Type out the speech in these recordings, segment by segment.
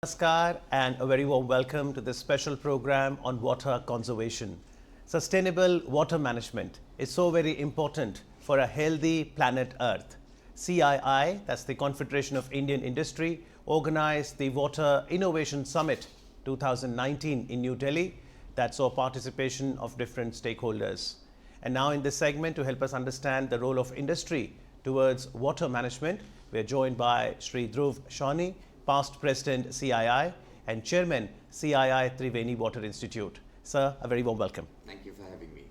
Namaskar and a very warm welcome to this special program on water conservation. Sustainable water management is so very important for a healthy planet Earth. CII, that's the Confederation of Indian Industry, organized the Water Innovation Summit 2019 in New Delhi that saw participation of different stakeholders. And now in this segment to help us understand the role of industry towards water management, we are joined by Sri Doordarshan, past President CII and Chairman CII Triveni Water Institute. Sir, a very warm welcome. Thank you for having me.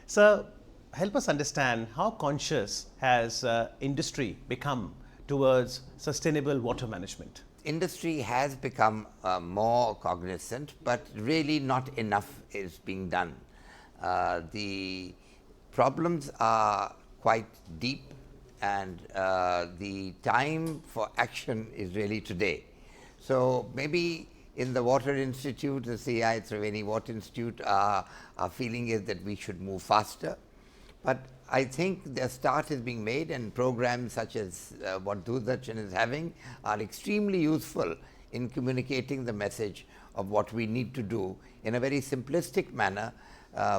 Sir, help us understand how conscious has industry become towards sustainable water management? Industry has become more cognizant, but really not enough is being done. The problems are quite deep, and the time for action is really today. So maybe in the Water Institute, the CI Triveni Water Institute, our feeling is that we should move faster. But I think the start is being made, and programs such as what Doordarshan is having are extremely useful in communicating the message of what we need to do in a very simplistic manner.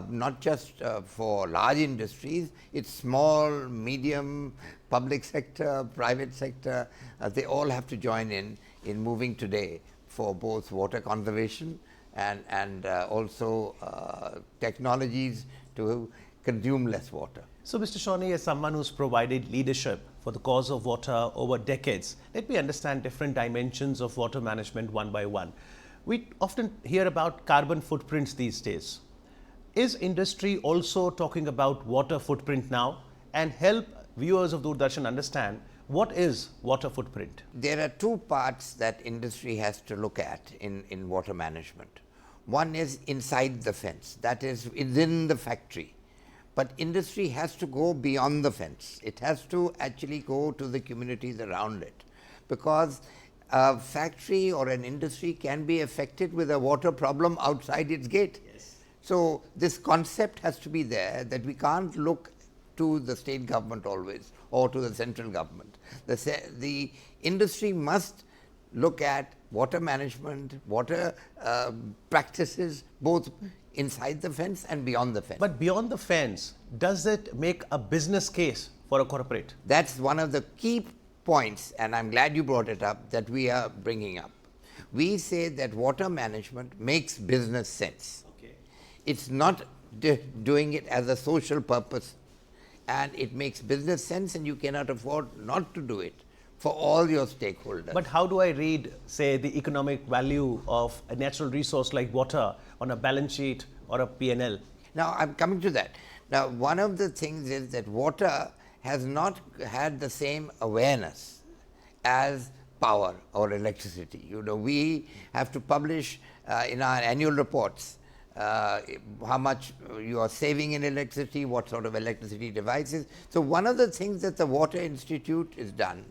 Not just for large industries, it's small, medium, public sector, private sector, they all have to join in moving today for both water conservation and also technologies to consume less water. So, Mr. Shawnee, as someone who's provided leadership for the cause of water over decades, let me understand different dimensions of water management one by one. We often hear about carbon footprints these days. Is industry also talking about water footprint now, and help viewers of Doordarshan understand what is water footprint? There are two parts that industry has to look at in water management. One is inside the fence, that is within the factory. But industry has to go beyond the fence. It has to actually go to the communities around it, because a factory or an industry can be affected with a water problem outside its gate. So this concept has to be there, that we can't look to the state government always or to the central government. The industry must look at water management, water practices, both inside the fence and beyond the fence. But beyond the fence, does it make a business case for a corporate? That's one of the key points, and I'm glad you brought it up, that we are bringing up. We say that water management makes business sense. It's not doing it as a social purpose, and it makes business sense, and you cannot afford not to do it for all your stakeholders. But how do I read, say, the economic value of a natural resource like water on a balance sheet or a P&L? Now, I'm coming to that. Now, one of the things is that water has not had the same awareness as power or electricity. You know, we have to publish in our annual reports how much you are saving in electricity, what sort of electricity devices. So one of the things that the Water Institute is done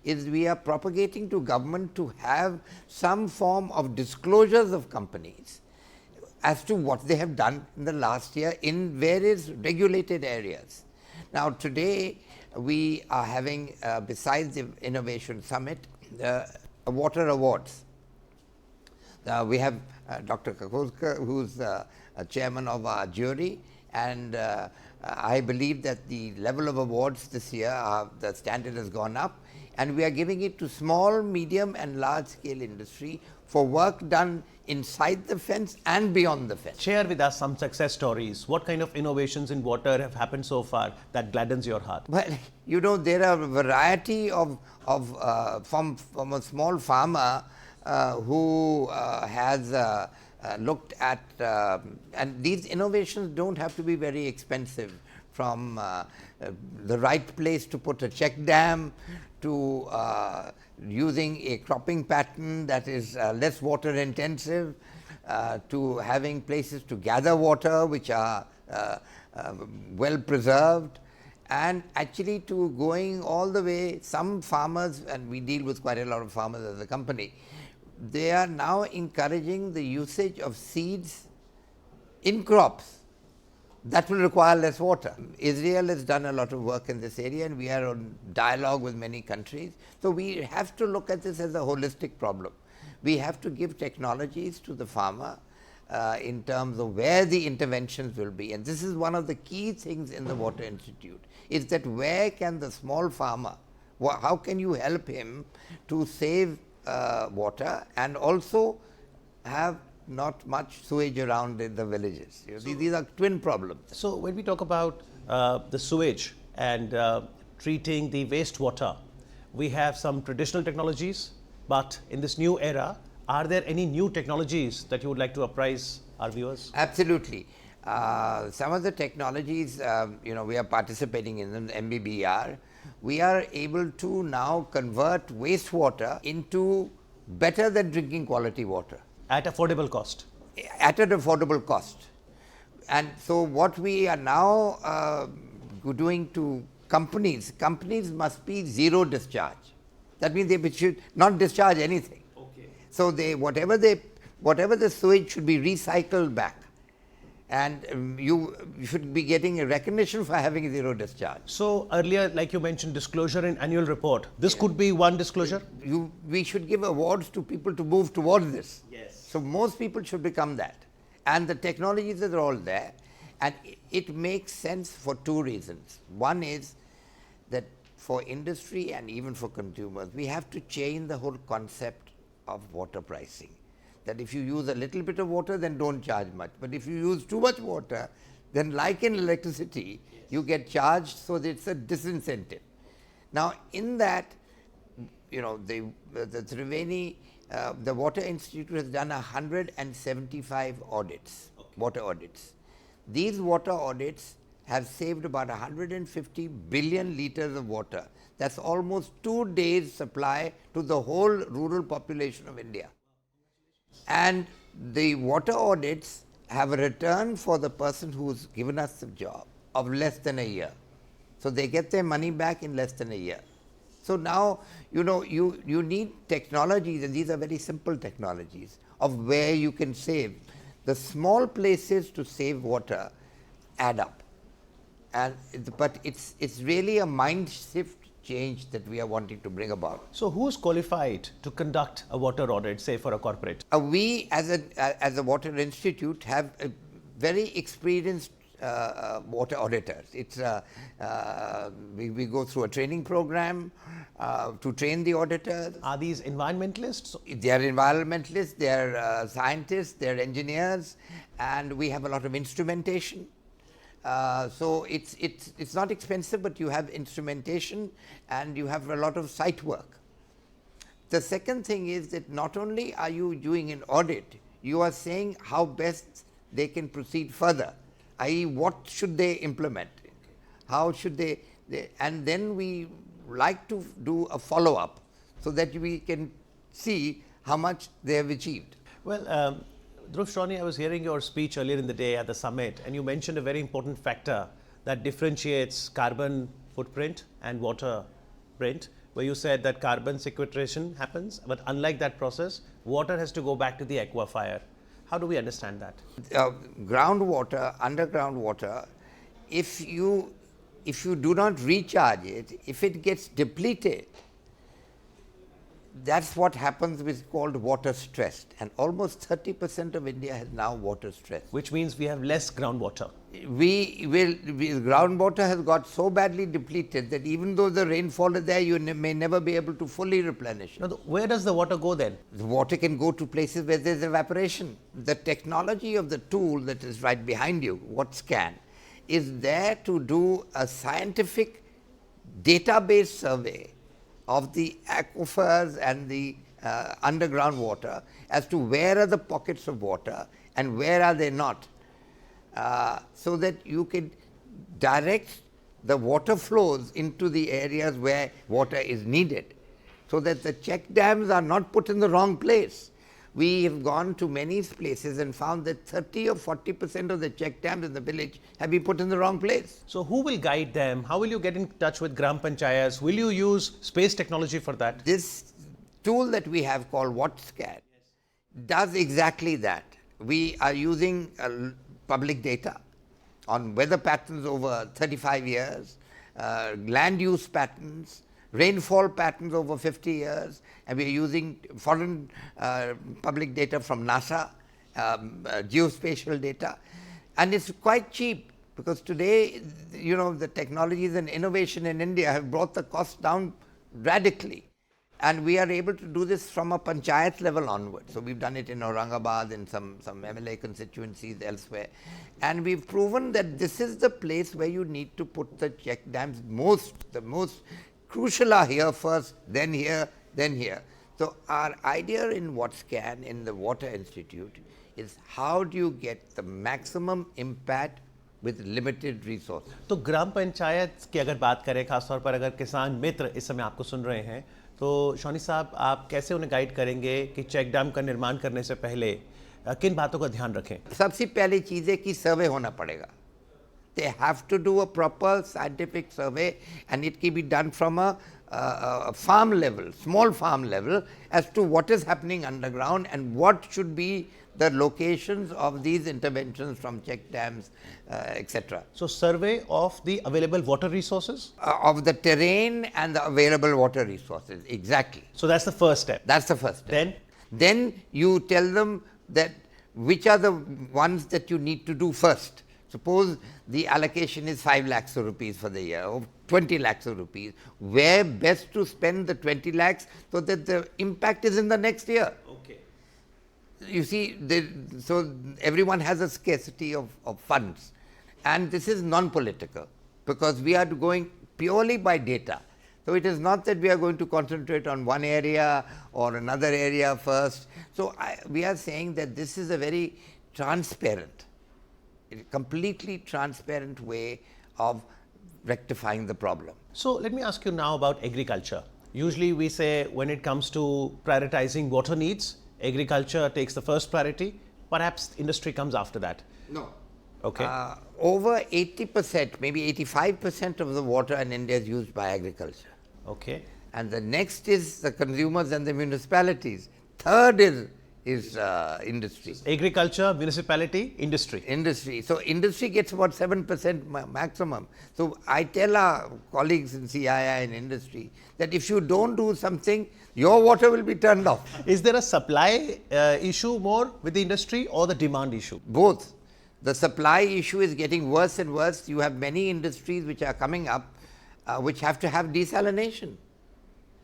is we are propagating to government to have some form of disclosures of companies as to what they have done in the last year in various regulated areas. Now today we are having, besides the Innovation Summit, water awards. We have Dr. Kakoskar, who's chairman of our jury, and I believe that the level of awards this year, the standard has gone up, and we are giving it to small, medium and large scale industry for work done inside the fence and beyond the fence. Share with us some success stories. What kind of innovations in water have happened so far that gladdens your heart? Well, you know, there are a variety of from a small farmer who has looked at, and these innovations don't have to be very expensive, from the right place to put a check dam to using a cropping pattern that is less water intensive, to having places to gather water which are well preserved, and actually to going all the way. Some farmers, and we deal with quite a lot of farmers as a company, they are now encouraging the usage of seeds in crops that will require less water. Israel has done a lot of work in this area, and we are on dialogue with many countries. So we have to look at this as a holistic problem. we have to give technologies to the farmer in terms of where the interventions will be. And this is one of the key things in the Water Institute, is that where can the small farmer, how can you help him to save water and also have not much sewage around in the villages. You know, these are twin problems. So when we talk about the sewage and treating the wastewater, we have some traditional technologies, but in this new era, are there any new technologies that you would like to apprise our viewers? Absolutely. Some of the technologies, we are participating in them, MBBR. We are able to now convert wastewater into better than drinking quality water. At affordable cost. At an affordable cost. And so what we are now doing to companies must be zero discharge. That means they should not discharge anything. Okay. So whatever the sewage should be recycled back. And you should be getting a recognition for having zero discharge. So earlier, like you mentioned, disclosure in annual report. This could be one disclosure? We should give awards to people to move towards this. Yes. So most people should become that. And the technologies are all there. And it makes sense for two reasons. One is that for industry and even for consumers, we have to change the whole concept of water pricing. That if you use a little bit of water, then don't charge much. But if you use too much water, then like in electricity, you get charged, so it's a disincentive. Now, in that, the Triveni, the Water Institute has done 175 audits, water audits. These water audits have saved about 150 billion liters of water. That's almost 2 days' supply to the whole rural population of India. And the water audits have a return for the person who's given us the job of less than a year. So they get their money back in less than a year. So now, you need technologies, and these are very simple technologies, of where you can save. The small places to save water add up. But it's really a mind shift change that we are wanting to bring about. So who's qualified to conduct a water audit, say for a corporate? We as a Water Institute have a very experienced water auditors. It's we go through a training program to train the auditors. Are these environmentalists? They are environmentalists, they are scientists, they are engineers, and we have a lot of instrumentation. So it's not expensive, but you have instrumentation and you have a lot of site work. The second thing is that not only are you doing an audit, you are saying how best they can proceed further, i.e. what should they implement, how should they and then we like to do a follow-up so that we can see how much they have achieved. Well, Dhruv Shrawny, I was hearing your speech earlier in the day at the summit, and you mentioned a very important factor that differentiates carbon footprint and water print, where you said that carbon sequestration happens, but unlike that process, water has to go back to the aquifer. How do we understand that? Groundwater, underground water, if you do not recharge it, if it gets depleted, that's what happens with called water stress, and almost 30% of India has now water stress. Which means we have less groundwater. Groundwater has got so badly depleted that even though the rainfall is there, you may never be able to fully replenish it. Now, where does the water go then? The water can go to places where there is evaporation. The technology of the tool that is right behind you, WattScan, is there to do a scientific database survey of the aquifers and the underground water as to where are the pockets of water and where are they not, so that you can direct the water flows into the areas where water is needed, so that the check dams are not put in the wrong place. We have gone to many places and found that 30 or 40% of the check dams in the village have been put in the wrong place. So who will guide them? How will you get in touch with Gram Panchayats? Will you use space technology for that? This tool that we have called WattScan does exactly that. We are using public data on weather patterns over 35 years, land use patterns, rainfall patterns over 50 years, and we are using foreign public data from NASA, geospatial data, and it's quite cheap, because today, the technologies and innovation in India have brought the cost down radically. And we are able to do this from a panchayat level onwards. So we've done it in Aurangabad, in some MLA constituencies elsewhere. And we've proven that this is the place where you need to put the check dams the most crucial are here first, then here, then here. So our idea in WhatScan, in the Water Institute, is how do you get the maximum impact with limited resources. तो ग्राम पंचायत की अगर बात करें, खासतौर पर अगर किसान मित्र इस समय आपको सुन रहे हैं, तो शौनी साहब आप कैसे उन्हें गाइड करेंगे कि चेक डैम का निर्माण करने से पहले किन बातों का ध्यान रखें? सबसे पहली चीज़ है कि सर्वे होना पड़ेगा. They have to do a proper scientific survey, and it can be done from a farm level, small farm level, as to what is happening underground and what should be the locations of these interventions from check dams, etc. So survey of the available water resources? Of the terrain and the available water resources, exactly. So that's the first step. That's the first step. Then you tell them that which are the ones that you need to do first. Suppose the allocation is 5 lakhs of rupees for the year, or 20 lakhs of rupees. Where best to spend the 20 lakhs so that the impact is in the next year? Okay. You see, so everyone has a scarcity of funds, and this is non-political, because we are going purely by data. So it is not that we are going to concentrate on one area or another area first. So we are saying that this is a very transparent, completely transparent way of rectifying the problem. So let me ask you now about agriculture. Usually we say when it comes to prioritizing water needs, agriculture takes the first priority, perhaps industry comes after that. No. Okay. Over 80%, maybe 85% of the water in India is used by agriculture. Okay. And the next is the consumers and the municipalities. Third is industry. Agriculture, municipality, industry. Industry. So industry gets about 7% maximum. So I tell our colleagues in CII and industry that if you don't do something, your water will be turned off. Is there a supply issue more with the industry or the demand issue? Both. The supply issue is getting worse and worse. You have many industries which are coming up which have to have desalination.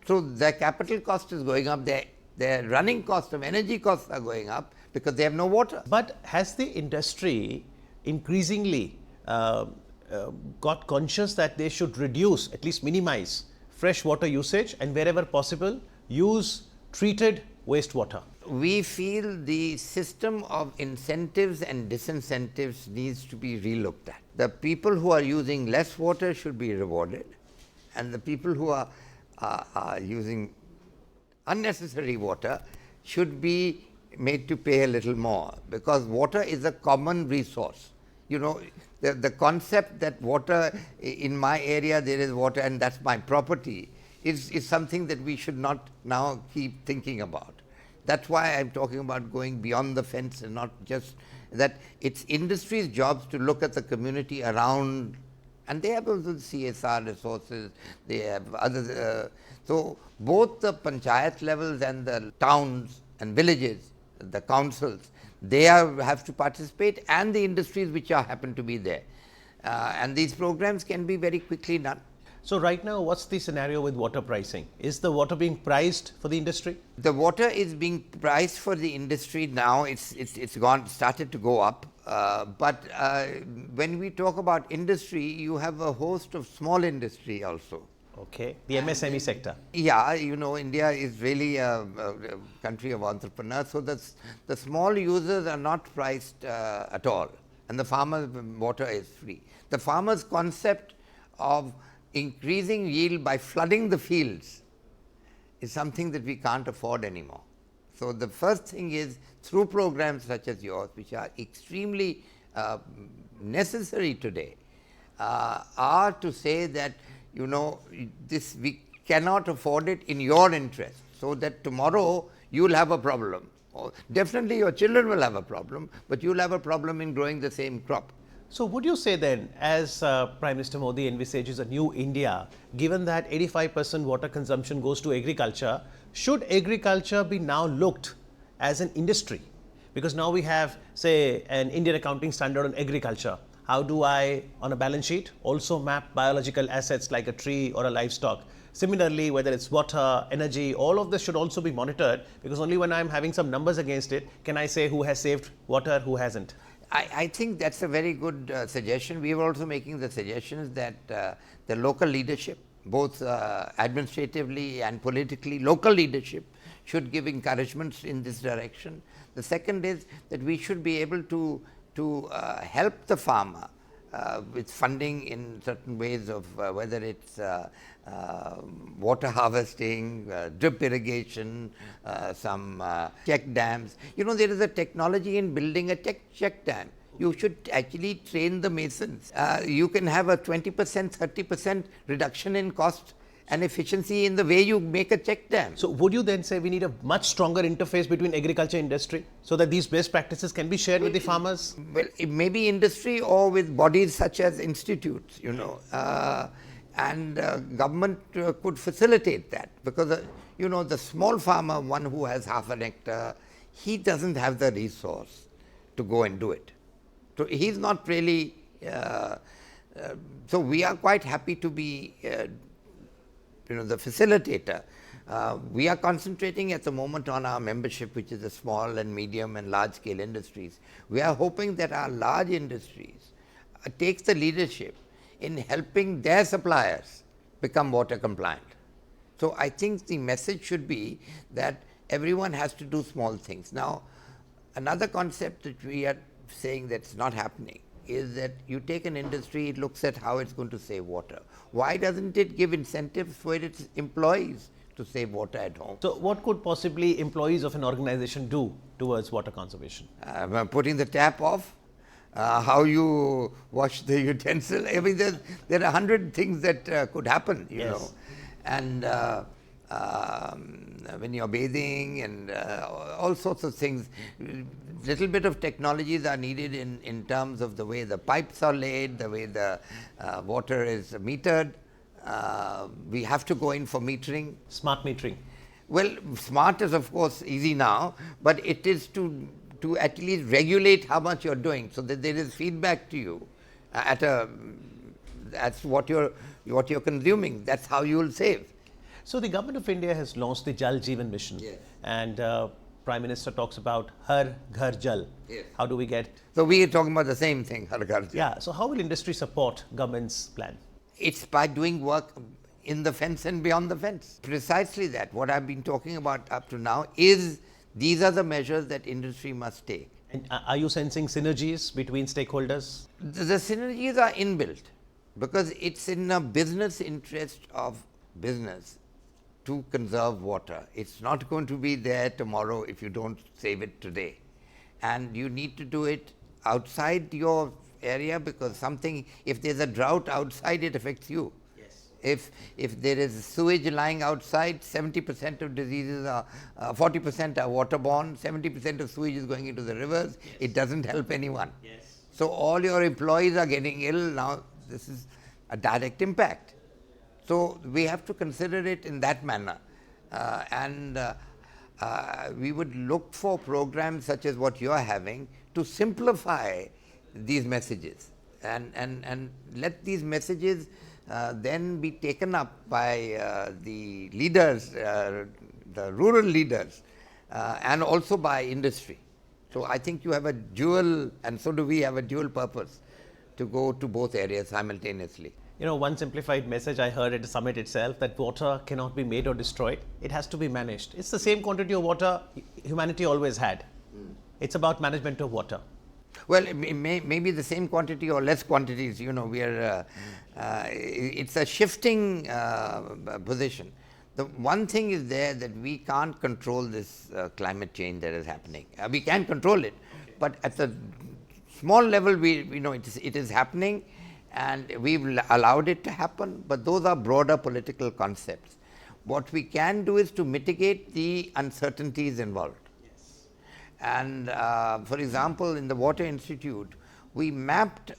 So their capital cost is going up, their running cost of energy costs are going up because they have no water. But has the industry increasingly got conscious that they should reduce, at least minimize, fresh water usage and wherever possible use treated wastewater? We feel the system of incentives and disincentives needs to be relooked at. The people who are using less water should be rewarded, and the people who are using unnecessary water should be made to pay a little more, because water is a common resource. You know, the concept that water, in my area there is water and that's my property, is something that we should not now keep thinking about. That's why I'm talking about going beyond the fence, and not just that. It's industry's jobs to look at the community around, and they have also CSR resources, they have other. So both the panchayat levels and the towns and villages, the councils, they have to participate, and the industries which happen to be there. And these programs can be very quickly done. So right now, what's the scenario with water pricing? Is the water being priced for the industry? The water is being priced for the industry now. It's started to go up. But when we talk about industry, you have a host of small industry also. Okay, the MSME sector. Yeah, you know, India is really a country of entrepreneurs. So the small users are not priced at all, and the farmers' water is free. The farmers' concept of increasing yield by flooding the fields is something that we can't afford anymore. So the first thing is, through programs such as yours, which are extremely necessary today, are to say that, you know, this we cannot afford it in your interest, so that tomorrow you will have a problem. Or definitely your children will have a problem, but you will have a problem in growing the same crop. So would you say then, as Prime Minister Modi envisages a new India, given that 85% water consumption goes to agriculture, should agriculture be now looked as an industry? Because now we have, say, an Indian accounting standard on agriculture. How do I, on a balance sheet, also map biological assets like a tree or a livestock? Similarly, whether it's water, energy, all of this should also be monitored, because only when I'm having some numbers against it can I say who has saved water, who hasn't. I think that's a very good suggestion. We were also making the suggestions that the local leadership, both administratively and politically, local leadership should give encouragements in this direction. The second is that we should be able to help the farmer with funding in certain ways of whether it's water harvesting, drip irrigation, some check dams. You know, there is a technology in building a check dam. You should actually train the masons. You can have a 20%, 30% reduction in cost and efficiency in the way you make a check dam. So would you then say we need a much stronger interface between agriculture industry so that these best practices can be shared with the farmers? Well, it may be industry or with bodies such as institutes, you know, and government could facilitate that, because you know, the small farmer, one who has half an hectare, he doesn't have the resource to go and do it. So he's not really, so we are quite happy to be you know, the facilitator. We are concentrating at the moment on our membership, which is the small and medium and large scale industries. We are hoping that our large industries takes the leadership in helping their suppliers become water compliant. So I think the message should be that everyone has to do small things. Now, another concept that we are saying that's not happening is that you take an industry, it looks at how it's going to save water. Why doesn't it give incentives for its employees to save water at home? So what could possibly employees of an organization do towards water conservation? Putting the tap off, how you wash the utensil. I mean, there are 100 things that could happen, you know. And when you're bathing and all sorts of things, little bit of technologies are needed in terms of the way the pipes are laid, the way the water is metered. We have to go in for metering. Smart metering. Well, smart is of course easy now, but it is to at least regulate how much you're doing, so that there is feedback to you that's what you're consuming. That's how you will save. So the government of India has launched the Jal Jeevan Mission, and Prime Minister talks about Har Ghar Jal. How do we get? So we are talking about the same thing, Har Ghar Jal. Yeah. So how will industry support government's plan? It's by doing work in the fence and beyond the fence. Precisely that. What I've been talking about up to now is these are the measures that industry must take. And are you sensing synergies between stakeholders? The synergies are inbuilt, because it's in a business interest of business to conserve water. It's not going to be there tomorrow if you don't save it today. And you need to do it outside your area, because if there's a drought outside, it affects you. If there is sewage lying outside, 70% of diseases are, 40% are waterborne, 70% of sewage is going into the rivers. It doesn't help anyone. So all your employees are getting ill now. This is a direct impact. So we have to consider it in that manner, and we would look for programs such as what you are having to simplify these messages, and let these messages then be taken up by the leaders, the rural leaders, and also by industry. So I think you have a dual, and so do we have a dual purpose to go to both areas simultaneously. You know, one simplified message I heard at the summit itself, that water cannot be made or destroyed. It has to be managed. It's the same quantity of water humanity always had. It's about management of water. Well, it may be the same quantity or less quantities. You know, it's a shifting position. The one thing is there, that we can't control this climate change that is happening. We can control it, but at the small level, we know it is happening, and we've allowed it to happen, but those are broader political concepts. What we can do is to mitigate the uncertainties involved. And for example, in the Water Institute, we mapped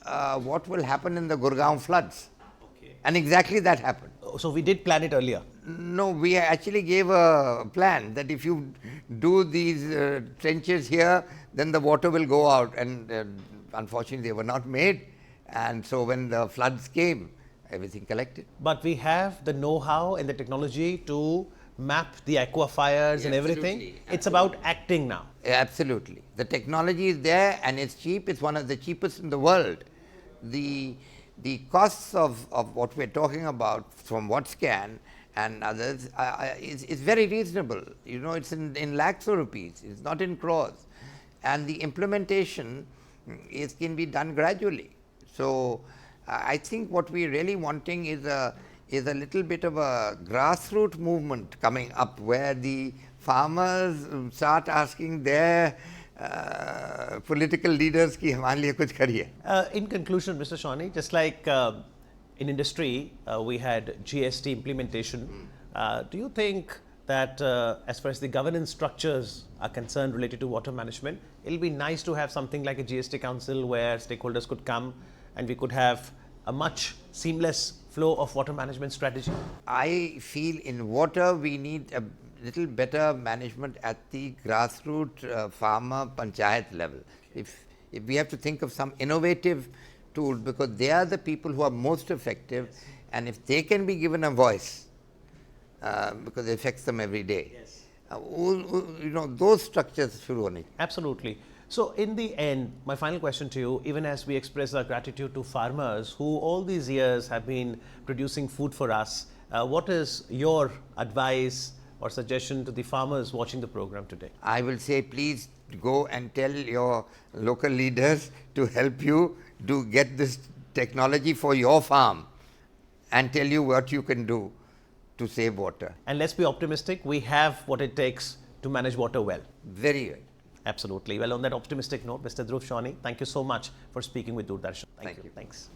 what will happen in the Gurgaon floods. Okay. And exactly that happened. So we did plan it earlier. No, we actually gave a plan that if you do these trenches here, then the water will go out. And unfortunately, they were not made. And so when the floods came, everything collected. But we have the know-how and the technology to map the aquifers and everything. Absolutely, It's about acting now. Absolutely. The technology is there and it's cheap. It's one of the cheapest in the world. The costs of what we're talking about from WattScan and others is very reasonable. You know, it's in lakhs of rupees. It's not in crores. And the implementation can be done gradually. So I think what we're really wanting is a little bit of a grassroots movement coming up where the farmers start asking their political leaders ki hamare liye kuch kariye. In conclusion, Mr. Shawnee, just like in industry, we had GST implementation. Do you think that as far as the governance structures are concerned related to water management, it'll be nice to have something like a GST council where stakeholders could come and we could have a much seamless flow of water management strategy? I feel in water we need a little better management at the grassroots farmer panchayat level. If we have to think of some innovative tools, because they are the people who are most effective, and if they can be given a voice, because it affects them every day. Yes. You know, those structures should only. Absolutely. So in the end, my final question to you, even as we express our gratitude to farmers who all these years have been producing food for us, what is your advice or suggestion to the farmers watching the program today? I will say, please go and tell your local leaders to help you to get this technology for your farm and tell you what you can do to save water. And let's be optimistic, we have what it takes to manage water well. Very good. Absolutely. Well, on that optimistic note, Mr. Dhruv Shawnee, thank you so much for speaking with Doordarshan. Thank you. Thanks.